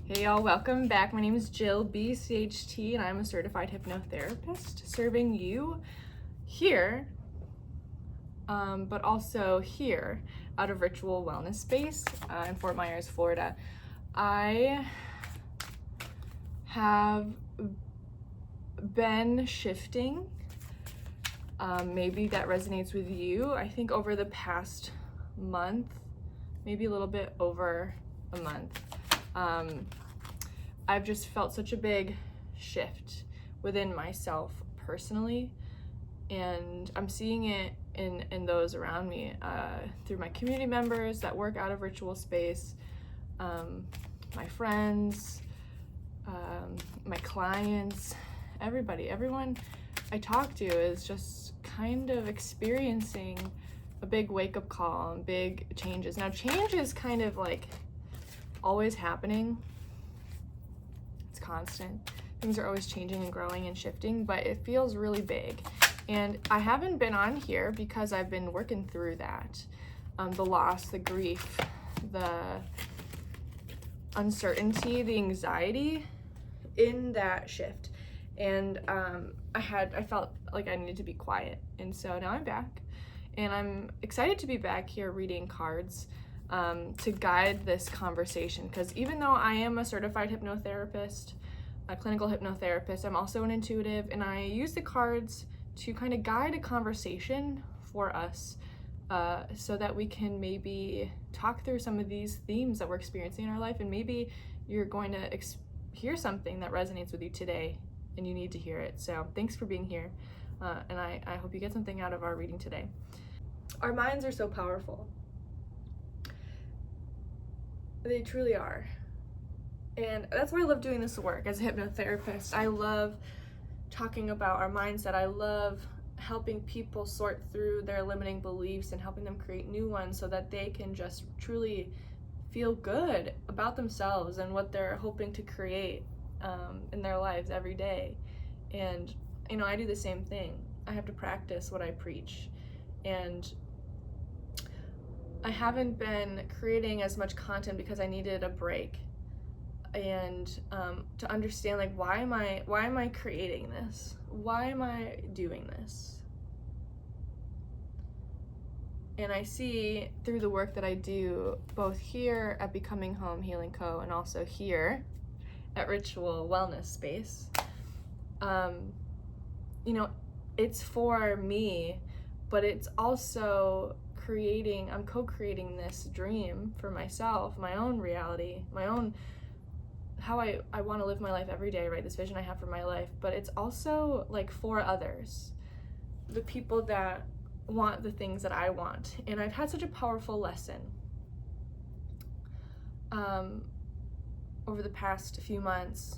Hey y'all, welcome back. My name is Jill BCHT and I'm a certified hypnotherapist serving you here, but also here out of Ritual Wellness Space in Fort Myers, Florida. I have been shifting. Maybe that resonates with you. I think over the past month, maybe a little bit over a month, I've just felt such a big shift within myself personally, and I'm seeing it in those around me, through my community members that work out of Ritual Space, my friends, my clients, everyone I talk to is just kind of experiencing a big wake-up call and big changes. Now, change is kind of like always happening. It's constant. Things are always changing and growing and shifting, but it feels really big. And I haven't been on here because I've been working through that. The loss, the grief, the uncertainty, the anxiety in that shift. And I felt like I needed to be quiet. And so now I'm back. And I'm excited to be back here reading cards to guide this conversation, because even though I am a certified hypnotherapist, a clinical hypnotherapist, I'm also an intuitive, and I use the cards to kind of guide a conversation for us, so that we can maybe talk through some of these themes that we're experiencing in our life, and maybe you're going to hear something that resonates with you today and you need to hear it. So thanks for being here, and I hope you get something out of our reading today. Our minds are so powerful. They truly are. And that's why I love doing this work as a hypnotherapist. I love talking about our mindset. I love helping people sort through their limiting beliefs and helping them create new ones so that they can just truly feel good about themselves and what they're hoping to create in their lives every day. And, you know, I do the same thing. I have to practice what I preach. And I haven't been creating as much content because I needed a break, and to understand, like, why am I creating this? Why am I doing this? And I see through the work that I do, both here at Becoming Home Healing Co. and also here at Ritual Wellness Space, you know, it's for me, but it's also I'm co-creating this dream for myself, my own reality, my own, how I want to live my life every day, right? This vision I have for my life, but it's also like for others, the people that want the things that I want. And I've had such a powerful lesson over the past few months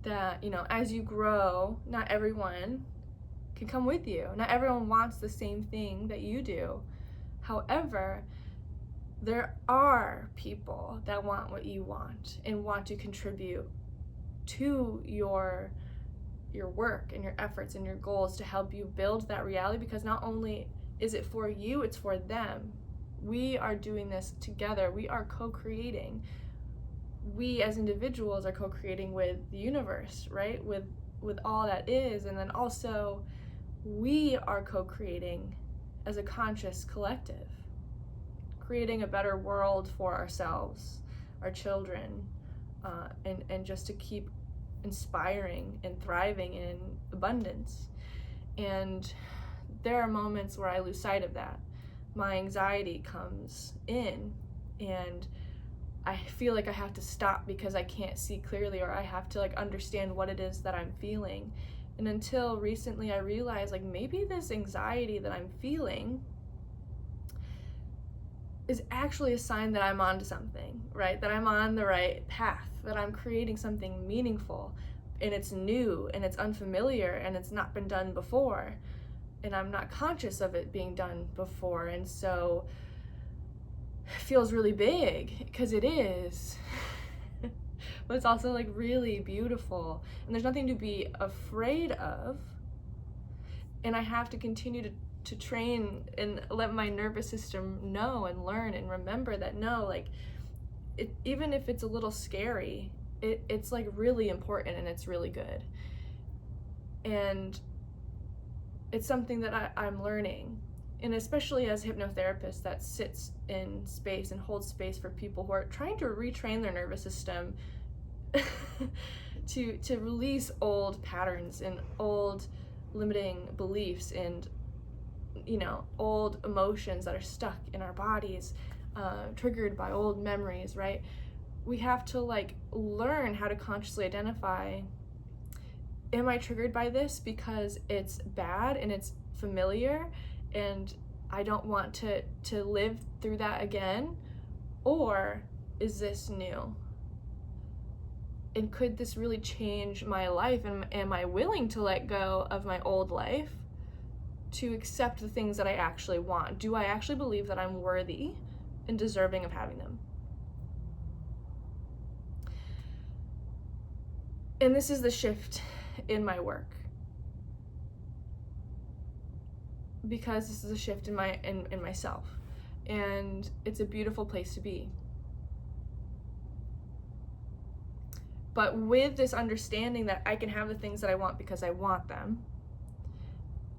that, you know, as you grow, not everyone can come with you. Not everyone wants the same thing that you do. However, there are people that want what you want and want to contribute to your work and your efforts and your goals to help you build that reality, because not only is it for you, it's for them. We are doing this together. We are co-creating. We as individuals are co-creating with the universe, right? With all that is, and then also we are co-creating as a conscious collective, creating a better world for ourselves, our children, and just to keep inspiring and thriving in abundance. And there are moments where I lose sight of that. My anxiety comes in and I feel like I have to stop because I can't see clearly, or I have to like understand what it is that I'm feeling. And until recently, I realized, like, maybe this anxiety that I'm feeling is actually a sign that I'm onto something, right? That I'm on the right path, that I'm creating something meaningful, and it's new, and it's unfamiliar, and it's not been done before, and I'm not conscious of it being done before. And so it feels really big, because it is. But it's also like really beautiful, and there's nothing to be afraid of. And I have to continue to train and let my nervous system know and learn and remember that, no, like, even if it's a little scary, it's like really important and it's really good. And it's something that I'm learning. And especially as a hypnotherapist that sits in space and holds space for people who are trying to retrain their nervous system to release old patterns and old limiting beliefs and, you know, old emotions that are stuck in our bodies, triggered by old memories, right? We have to like learn how to consciously identify, am I triggered by this because it's bad and it's familiar and I don't want to live through that again? Or is this new? And could this really change my life? And am I willing to let go of my old life to accept the things that I actually want? Do I actually believe that I'm worthy and deserving of having them? And this is the shift in my work, because this is a shift in myself, and it's a beautiful place to be. But with this understanding that I can have the things that I want because I want them,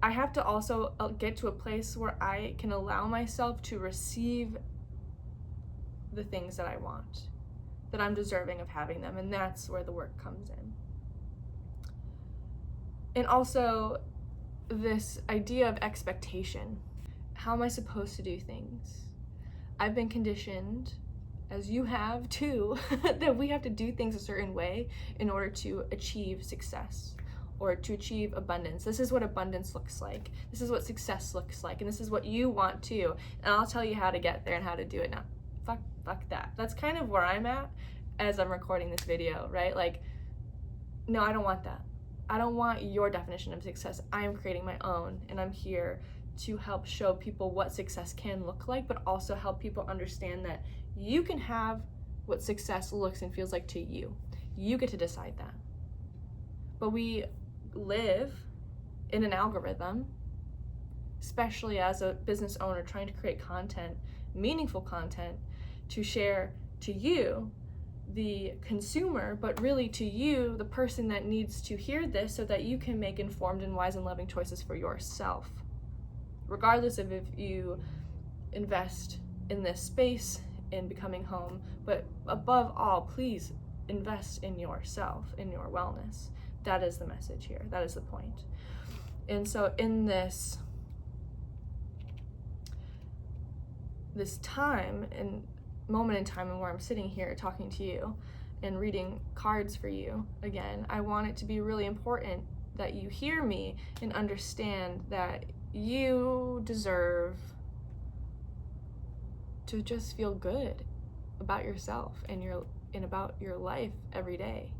I have to also get to a place where I can allow myself to receive the things that I want, that I'm deserving of having them, and that's where the work comes in. And also this idea of expectation. How am I supposed to do things? I've been conditioned, as you have too, that we have to do things a certain way in order to achieve success or to achieve abundance. This is what abundance looks like. This is what success looks like. And this is what you want too. And I'll tell you how to get there and how to do it now. Fuck that. That's kind of where I'm at as I'm recording this video, right? Like, no, I don't want that. I don't want your definition of success. I am creating my own, and I'm here to help show people what success can look like, but also help people understand that you can have what success looks and feels like to you. You get to decide that. But we live in an algorithm, especially as a business owner trying to create content, meaningful content, to share to you, the consumer, but really to you, the person that needs to hear this so that you can make informed and wise and loving choices for yourself. Regardless of if you invest in this space, in becoming home, but above all, please invest in yourself, in your wellness. That is the message here. That is the point. And so in this time and moment in time and where I'm sitting here talking to you and reading cards for you again, I want it to be really important that you hear me and understand that you deserve to just feel good about yourself and about your life every day.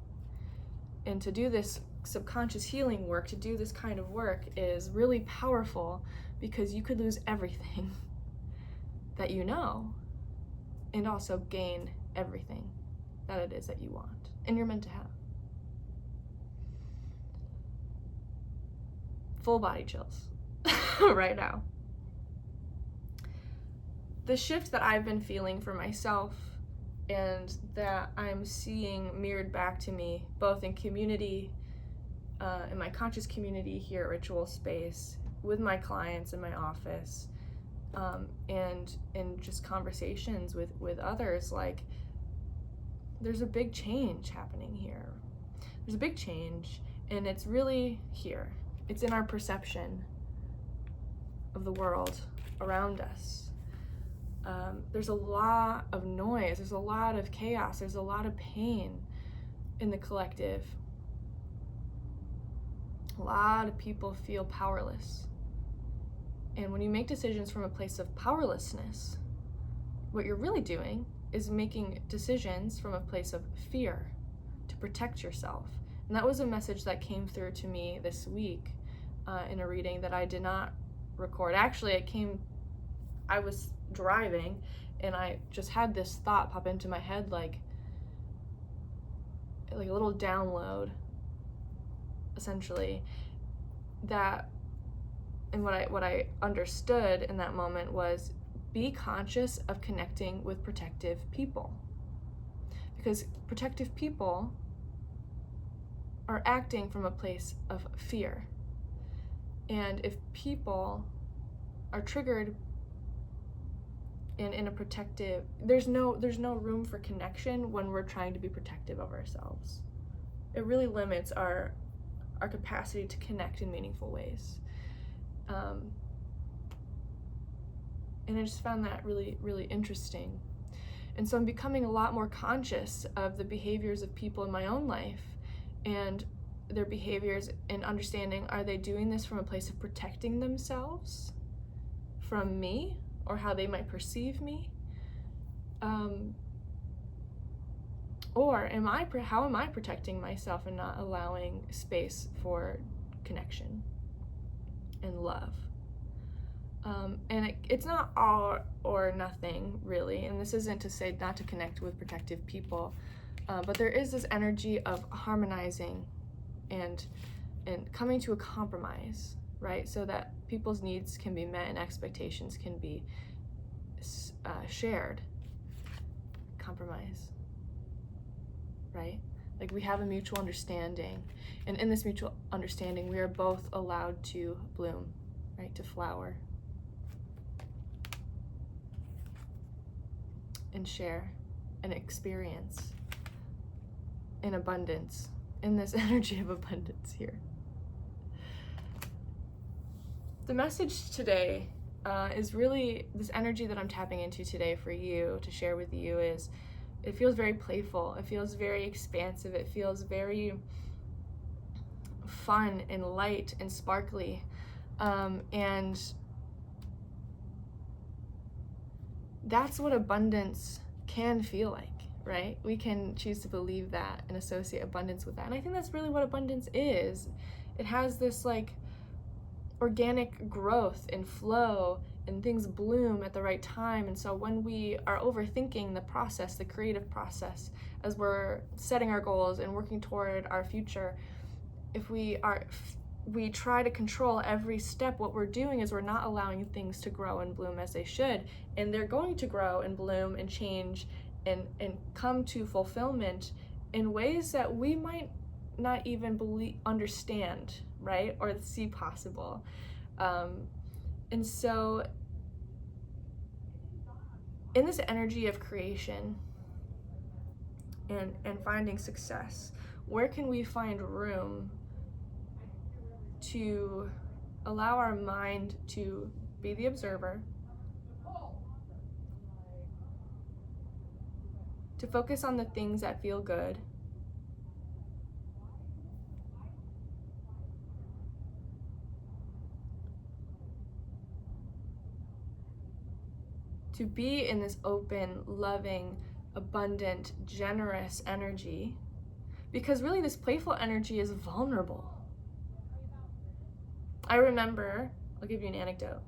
And to do this subconscious healing work, to do this kind of work is really powerful, because you could lose everything that you know and also gain everything that it is that you want and you're meant to have. Full body chills right now. The shift that I've been feeling for myself and that I'm seeing mirrored back to me, both in community, in my conscious community here at Ritual Space, with my clients in my office, and in just conversations with others, like, there's a big change happening here. There's a big change, and it's really here. It's in our perception of the world around us. There's a lot of noise, there's a lot of chaos, there's a lot of pain in the collective. A lot of people feel powerless. And when you make decisions from a place of powerlessness, what you're really doing is making decisions from a place of fear to protect yourself. And that was a message that came through to me this week in a reading that I did not record. Actually, I was driving and I just had this thought pop into my head, like a little download, essentially, that, and what I understood in that moment was, be conscious of connecting with protective people. because protective people are acting from a place of fear. And if people are triggered in a protective, there's no room for connection when we're trying to be protective of ourselves. It really limits our capacity to connect in meaningful ways. And I just found that really, really interesting. And so I'm becoming a lot more conscious of the behaviors of people in my own life and their behaviors, and understanding, are they doing this from a place of protecting themselves from me or how they might perceive me? Or how am I protecting myself and not allowing space for connection and love? And it's not all or nothing, really. And this isn't to say not to connect with protective people, but there is this energy of harmonizing and coming to a compromise, right? So that people's needs can be met and expectations can be shared. Compromise, right? Like, we have a mutual understanding, and in this mutual understanding, we are both allowed to bloom, right? To flower and share and experience in abundance, in this energy of abundance here. The message today is really this energy that I'm tapping into today for you to share with you. Is it feels very playful, it feels very expansive, it feels very fun and light and sparkly, and that's what abundance can feel like, right? We can choose to believe that and associate abundance with that. And I think that's really what abundance is. It has this like organic growth and flow, and things bloom at the right time. And so when we are overthinking the process, the creative process, as we're setting our goals and working toward our future, if we try to control every step, what we're doing is we're not allowing things to grow and bloom as they should. And they're going to grow and bloom and change and come to fulfillment in ways that we might not even understand, right? Or see possible. And so in this energy of creation and finding success, where can we find room to allow our mind to be the observer, to focus on the things that feel good, to be in this open, loving, abundant, generous energy, because really this playful energy is vulnerable. I remember, I'll give you an anecdote.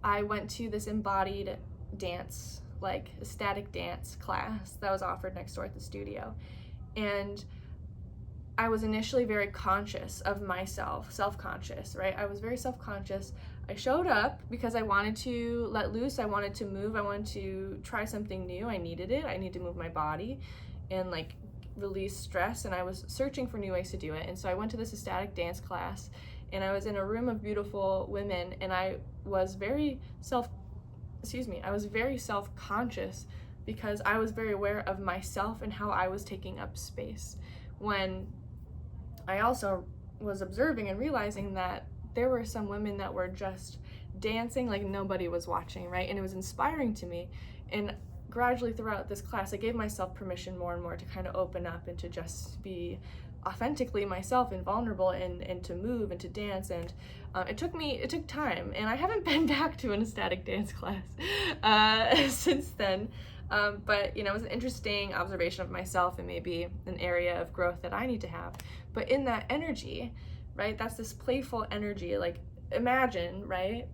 I went to this embodied dance, like ecstatic dance class that was offered next door at the studio. And I was initially very conscious of myself, self-conscious, right? I was very self-conscious. I showed up because I wanted to let loose, I wanted to move, I wanted to try something new. I needed it. I needed to move my body and like release stress, and I was searching for new ways to do it. And so I went to this ecstatic dance class, and I was in a room of beautiful women, and I was very self-conscious because I was very aware of myself and how I was taking up space. When I also was observing and realizing that there were some women that were just dancing like nobody was watching, right? And it was inspiring to me. And gradually throughout this class, I gave myself permission more and more to kind of open up and to just be authentically myself and vulnerable and to move and to dance. And it took time, and I haven't been back to an ecstatic dance class since then. But it was an interesting observation of myself and maybe an area of growth that I need to have. But in that energy, right, that's this playful energy. Like, imagine, right,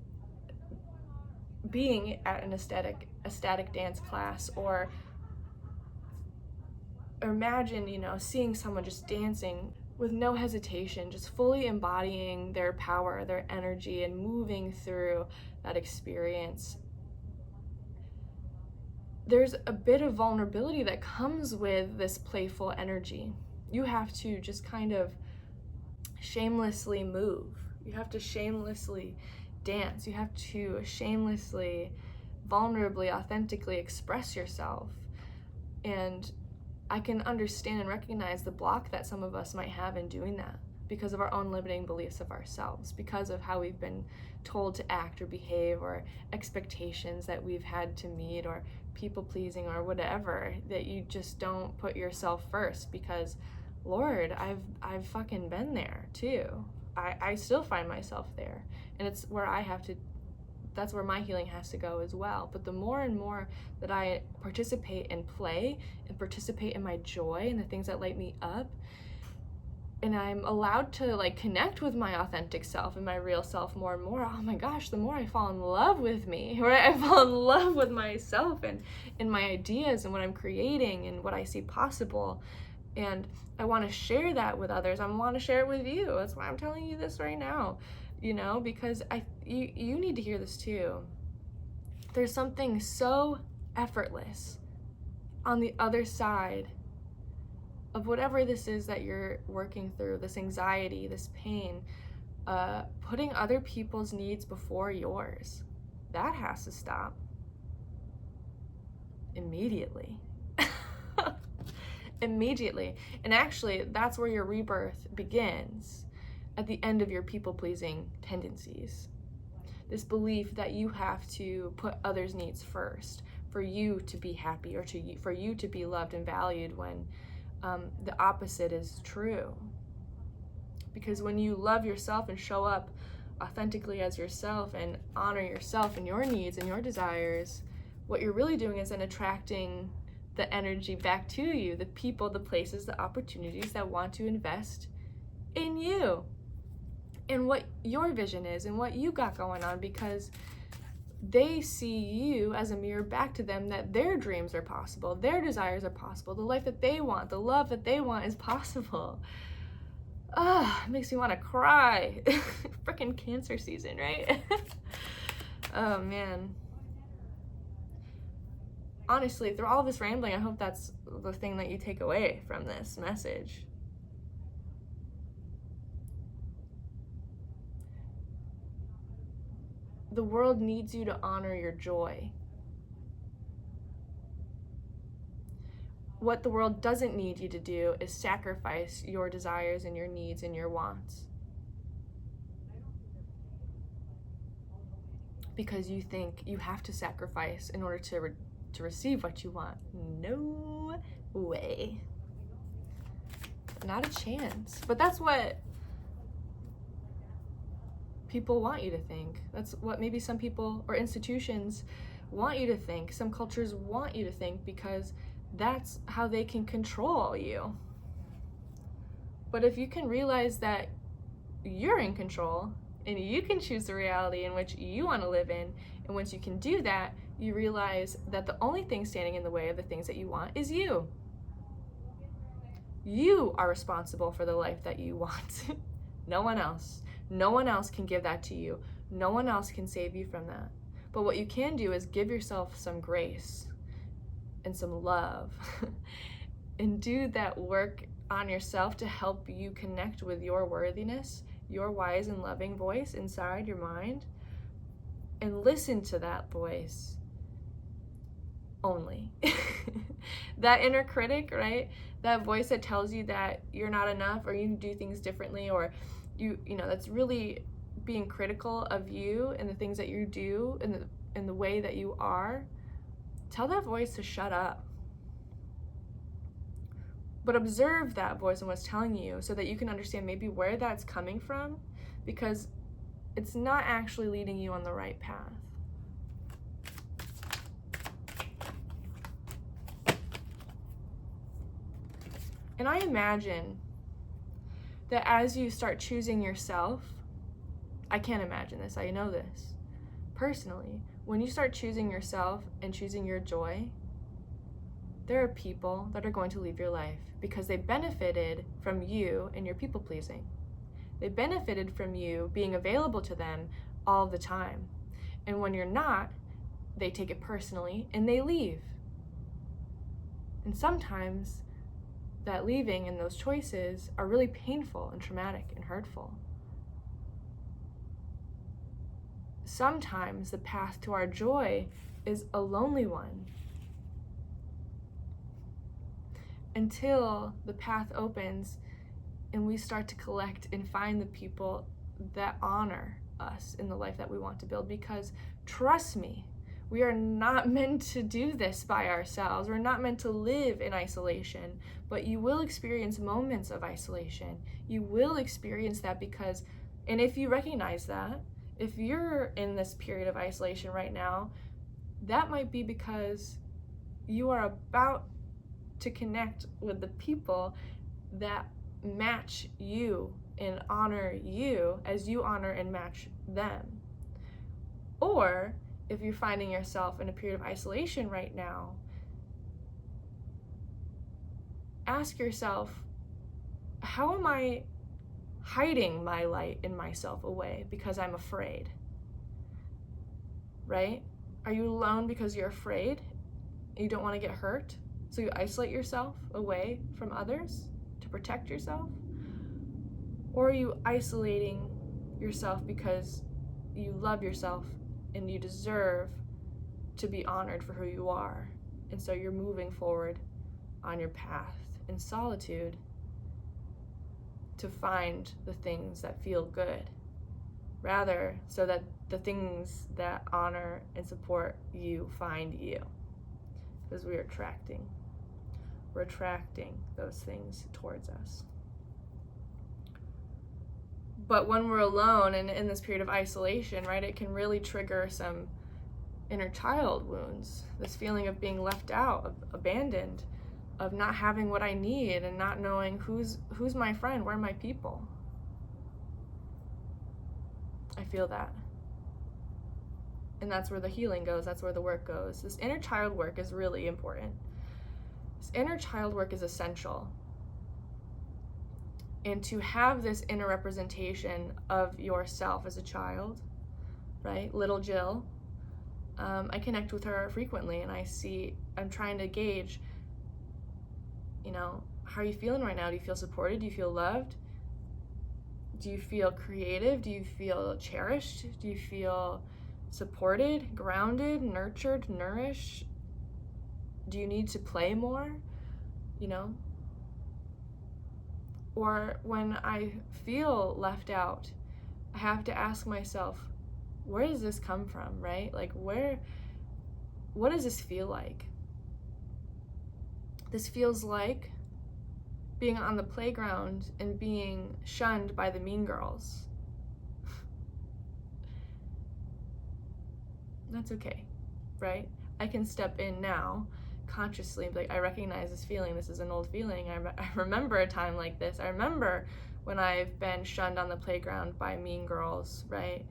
being at an ecstatic dance class, or imagine, seeing someone just dancing with no hesitation, just fully embodying their power, their energy, and moving through that experience. there's a bit of vulnerability that comes with this playful energy. You have to just kind of shamelessly move. You have to shamelessly dance. You have to shamelessly, vulnerably, authentically express yourself. And I can understand and recognize the block that some of us might have in doing that because of our own limiting beliefs of ourselves, because of how we've been told to act or behave, or expectations that we've had to meet, or people pleasing, or whatever, that you just don't put yourself first. Because Lord, I've fucking been there too. I still find myself there, and it's where that's where my healing has to go as well. But the more and more that I participate and play and participate in my joy and the things that light me up, and I'm allowed to like connect with my authentic self and my real self more and more, oh my gosh, the more I fall in love with me, right? I fall in love with myself and my ideas and what I'm creating and what I see possible. And I want to share that with others. I want to share it with you. That's why I'm telling you this right now, because you need to hear this too. There's something so effortless on the other side of whatever this is that you're working through, this anxiety, this pain, putting other people's needs before yours. That has to stop immediately. Immediately. And actually, that's where your rebirth begins, at the end of your people-pleasing tendencies. This belief that you have to put others' needs first for you to be happy, or for you to be loved and valued, when the opposite is true. Because when you love yourself and show up authentically as yourself and honor yourself and your needs and your desires, what you're really doing is then attracting the energy back to you, the people, the places, the opportunities that want to invest in you and what your vision is and what you got going on, because they see you as a mirror back to them, that their dreams are possible, their desires are possible, the life that they want, the love that they want is possible. It makes me want to cry. Freaking Cancer season, right? Oh man. Honestly, through all this rambling, I hope that's the thing that you take away from this message. The world needs you to honor your joy. What the world doesn't need you to do is sacrifice your desires and your needs and your wants, because you think you have to sacrifice in order to receive what you want. No way. Not a chance. But that's what people want you to think. That's what maybe some people or institutions want you to think. Some cultures want you to think, because that's how they can control you. But if you can realize that you're in control and you can choose the reality in which you want to live in, and once you can do that, you realize that the only thing standing in the way of the things that you want is you. You are responsible for the life that you want. No one else. No one else can give that to you. No one else can save you from that. But what you can do is give yourself some grace and some love and do that work on yourself to help you connect with your worthiness, your wise and loving voice inside your mind, and listen to that voice only. That inner critic, right? That voice that tells you that you're not enough, or you can do things differently, or you know, that's really being critical of you and the things that you do and the way that you are. Tell that voice to shut up. But observe that voice and what's telling you, so that you can understand maybe where that's coming from, because it's not actually leading you on the right path. And I imagine that as you start choosing yourself, I can't imagine this, I know this personally, when you start choosing yourself and choosing your joy, there are people that are going to leave your life because they benefited from you and your people pleasing. They benefited from you being available to them all the time. And when you're not, they take it personally and they leave. And sometimes that leaving and those choices are really painful and traumatic and hurtful. Sometimes the path to our joy is a lonely one, until the path opens and we start to collect and find the people that honor us in the life that we want to build. Because trust me, we are not meant to do this by ourselves. We're not meant to live in isolation, but you will experience moments of isolation. You will experience that because, and if you recognize that, if you're in this period of isolation right now, that might be because you are about to connect with the people that match you and honor you as you honor and match them. Or if you're finding yourself in a period of isolation right now, ask yourself, how am I hiding my light and myself away because I'm afraid? Right? Are you alone because you're afraid? You don't want to get hurt? So you isolate yourself away from others to protect yourself? Or are you isolating yourself because you love yourself and you deserve to be honored for who you are? And so you're moving forward on your path in solitude to find the things that feel good, rather so that the things that honor and support you find you. Because we're attracting those things towards us. But when we're alone and in this period of isolation, right, it can really trigger some inner child wounds, this feeling of being left out, of abandoned, of not having what I need and not knowing who's my friend, where are my people. I feel that. And that's where the healing goes, that's where the work goes. This inner child work is really important. This inner child work is essential. And to have this inner representation of yourself as a child, right? Little Jill, I connect with her frequently and I'm trying to gauge, how are you feeling right now? Do you feel supported? Do you feel loved? Do you feel creative? Do you feel cherished? Do you feel supported, grounded, nurtured, nourished? Do you need to play more? Or when I feel left out, I have to ask myself, where does this come from, right? Like what does this feel like? This feels like being on the playground and being shunned by the mean girls. That's okay, right? I can step in now consciously and be like, I recognize this feeling. This is an old feeling. I remember a time like this. I remember when I've been shunned on the playground by mean girls, right?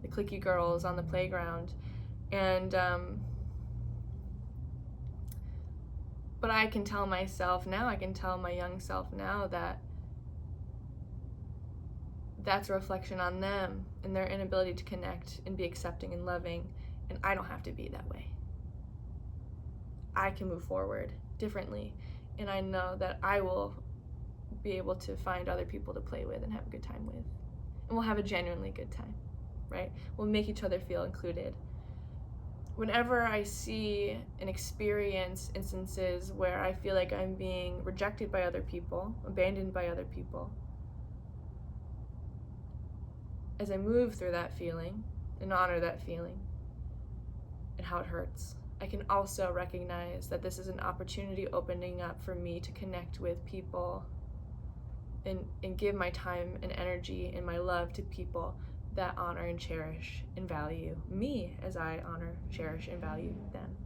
The cliquey girls on the playground. And, but I can tell myself now, I can tell my young self now that that's a reflection on them and their inability to connect and be accepting and loving, and I don't have to be that way. I can move forward differently, and I know that I will be able to find other people to play with and have a good time with, and we'll have a genuinely good time, right? We'll make each other feel included. Whenever I see and experience instances where I feel like I'm being rejected by other people, abandoned by other people, as I move through that feeling and honor that feeling and how it hurts, I can also recognize that this is an opportunity opening up for me to connect with people and give my time and energy and my love to people that honor and cherish and value me as I honor, cherish, and value them.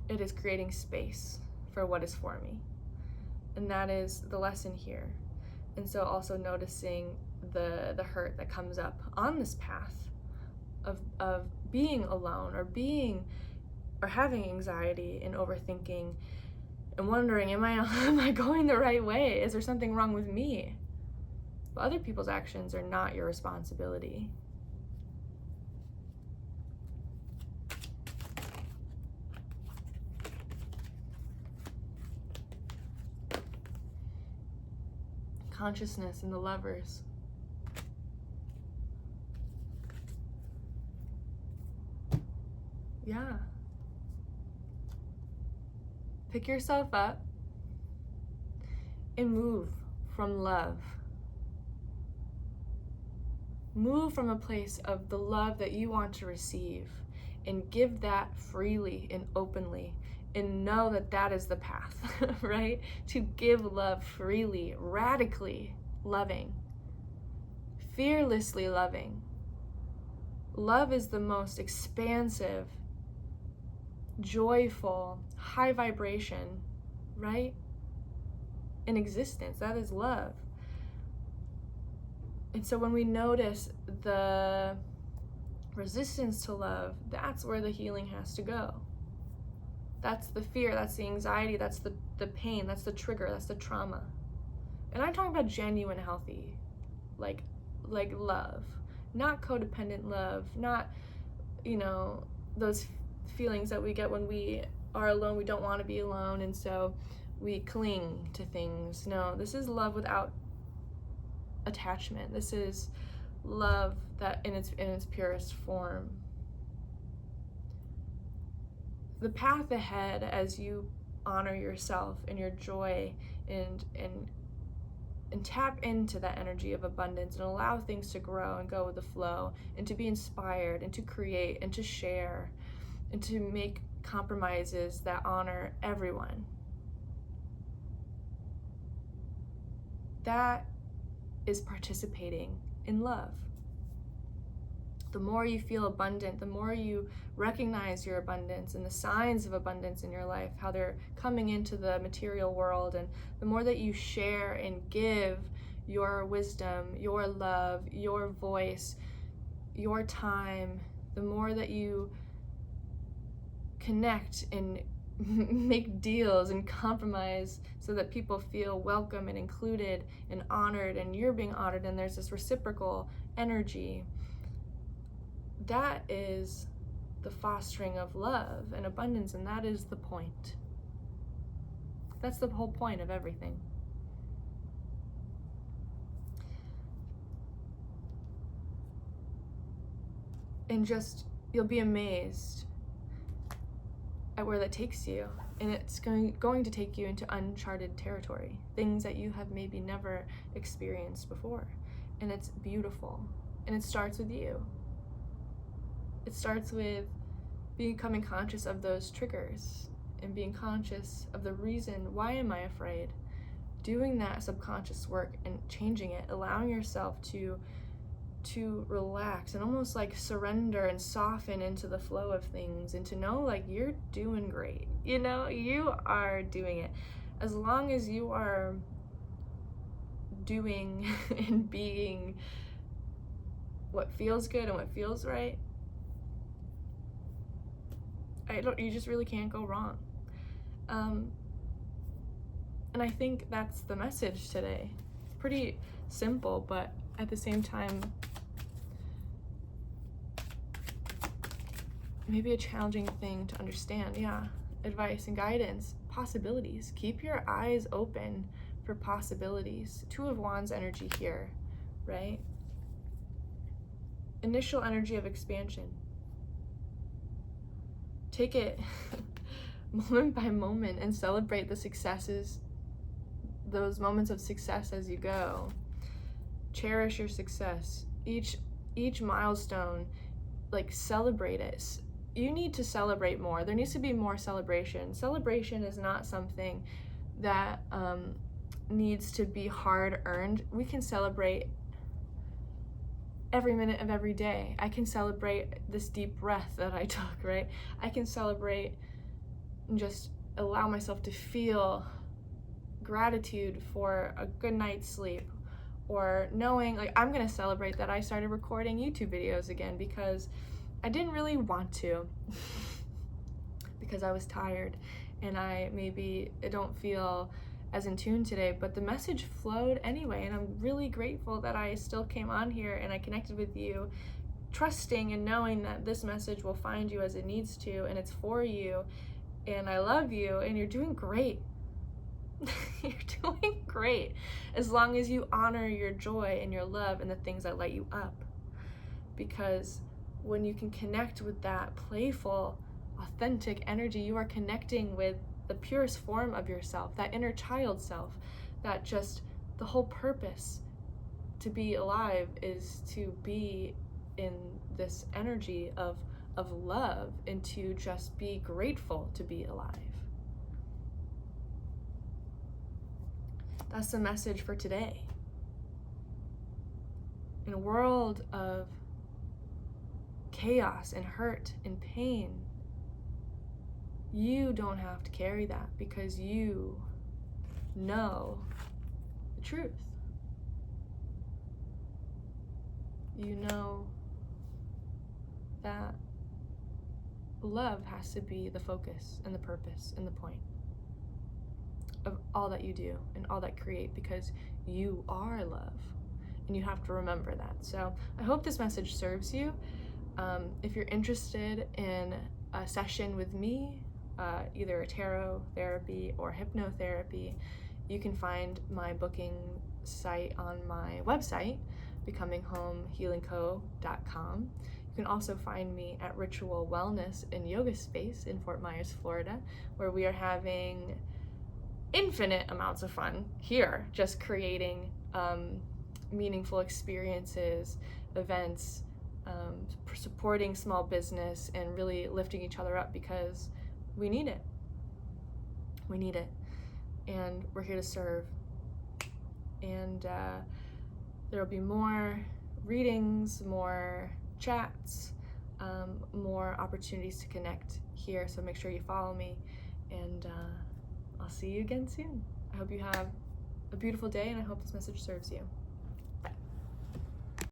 It is creating space for what is for me. And that is the lesson here. And so also noticing the hurt that comes up on this path of being alone or having anxiety and overthinking and wondering, am I going the right way? Is there something wrong with me? But other people's actions are not your responsibility. consciousness and the Lovers. Yeah. Pick yourself up and move from love. Move from a place of the love that you want to receive and give that freely and openly, and know that that is the path, right? To give love freely, radically loving, fearlessly loving. Love is the most expansive, joyful, high vibration, right? In existence. That is love. And so when we notice the resistance to love, that's where the healing has to go. That's the fear, that's the anxiety, that's the pain, that's the trigger, that's the trauma. And I'm talking about genuine, healthy, like love, not codependent love, not, those feelings that we get when we are alone, we don't want to be alone, and so we cling to things. No, this is love without attachment. This is love that in its purest form. The path ahead, as you honor yourself and your joy and tap into that energy of abundance and allow things to grow and go with the flow, and to be inspired and to create and to share and to make compromises that honor everyone. That is participating in love. The more you feel abundant, the more you recognize your abundance and the signs of abundance in your life, how they're coming into the material world, and the more that you share and give your wisdom, your love, your voice, your time, the more that you connect and make deals and compromise so that people feel welcome and included and honored, and you're being honored, and there's this reciprocal energy. That is the fostering of love and abundance, and that is the point. That's the whole point of everything. And just, you'll be amazed at where that takes you. And it's going to take you into uncharted territory, things that you have maybe never experienced before. And it's beautiful. And it starts with you. It starts with becoming conscious of those triggers and being conscious of the reason, why am I afraid? Doing that subconscious work and changing it, allowing yourself to relax and almost like surrender and soften into the flow of things, and to know like you're doing great. You are doing it. As long as you are doing and being what feels good and what feels right, you just really can't go wrong. And I think that's the message today. Pretty simple, but at the same time, maybe a challenging thing to understand. Yeah, advice and guidance, possibilities. Keep your eyes open for possibilities. Two of Wands energy here, right? Initial energy of expansion. Take it moment by moment and celebrate the successes, those moments of success as you go. Cherish your success. Each milestone, like, celebrate it. You need to celebrate more. There needs to be more celebration. Celebration is not something that needs to be hard earned. We can celebrate every minute of every day. I can celebrate this deep breath that I took, right? I can celebrate and just allow myself to feel gratitude for a good night's sleep, or knowing, like, I'm gonna celebrate that I started recording YouTube videos again, because I didn't really want to because I was tired and I don't feel as in tune today, but the message flowed anyway, and I'm really grateful that I still came on here and I connected with you, trusting and knowing that this message will find you as it needs to, and it's for you, and I love you, and you're doing great. You're doing great, as long as you honor your joy and your love and the things that light you up. Because when you can connect with that playful, authentic energy, you are connecting with the purest form of yourself, that inner child self, that just the whole purpose to be alive is to be in this energy of love and to just be grateful to be alive. That's the message for today. In a world of chaos and hurt and pain, you don't have to carry that because you know the truth. You know that love has to be the focus and the purpose and the point of all that you do and all that create, because you are love, and you have to remember that. So I hope this message serves you. If you're interested in a session with me, either a tarot therapy or hypnotherapy, you can find my booking site on my website, becominghomehealingco.com. You can also find me at Ritual Wellness and Yoga Space in Fort Myers, Florida, where we are having infinite amounts of fun here, just creating meaningful experiences, events, supporting small business, and really lifting each other up, because we need it. We need it. And we're here to serve. And there will be more readings, more chats, more opportunities to connect here. So make sure you follow me, and I'll see you again soon. I hope you have a beautiful day, and I hope this message serves you.